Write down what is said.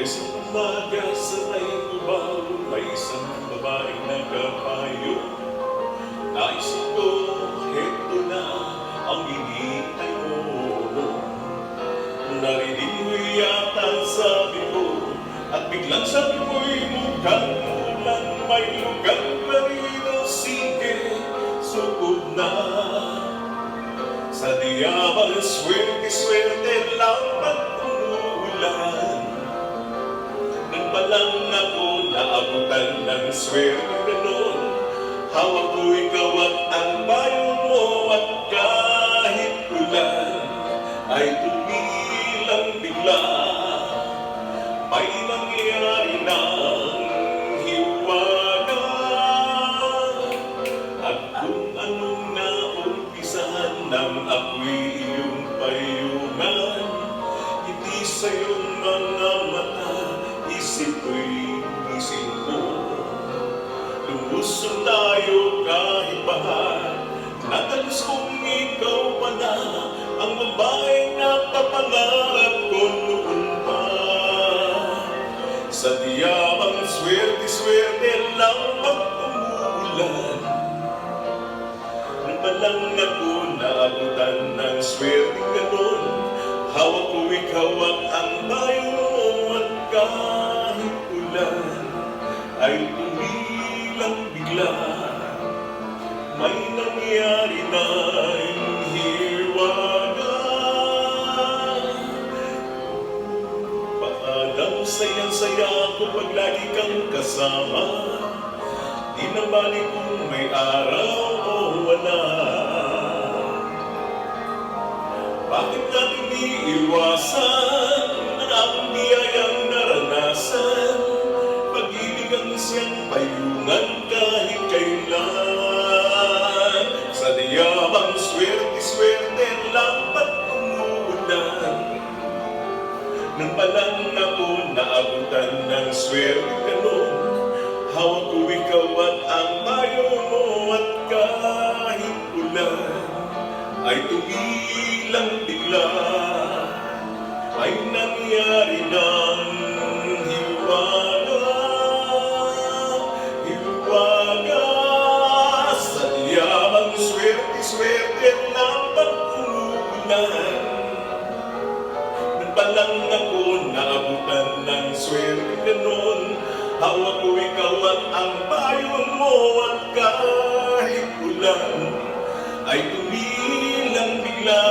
Isang umaga sa may ubaw, may isang babaeng nagkapayo. Naisip ko, heto na ang hinihintay mo. Narinig mo yata ang sabi ko, at biglang sabi mo'y mukhang ulan. May lugar pa rito, sige, sukod na. Sa diyaman, swerte-swerte lang pag umuulan. Nang palang ako naabutan ng swerte ganon, hawak ko ikaw at ang bayo mo. At kahit ulan ay tumilang bigla, may nangyari ng hiwaga. At kung anong naumpisahan ng ako'y iyong payungan, hindi sa'yo mga mata, isip ko'y isip ko. Lumusong tayo kahit baha, natalis kong ikaw pa na ang babaeng napapangarap ko noon pa. Sa diyamang swerte-swerte lang pag umuulan, nang palang ako naabutan ng swerte ganon, hawak ko ikaw at ang bayo mo. At kahit ulan ay tumilang bigla, may nangyari ng hiwaga. Paadang sayang-saya ko pag lagi kang kasama, di na balik kung may araw o wala. Bakit natin iiwasan ang biyayang naranasan, pag-ibig ang siyang payungan kahit kailan. Sa diyamang swerte-swerte lang pag umuulan, nang palang ako naabutan ng swerte ganon, hawak ko ikaw at ang bayo mo. At kahit ulan ay tumilang bigla, ay nangyari ng hiwaga. Hiwaga. Sa diyamang swerte-swerte lang pag umuulan, nang palang ako naabutan ng swerte ganon, hawak ko ikaw at ang bayo mo. At kahit ulan ay tumilang bigla,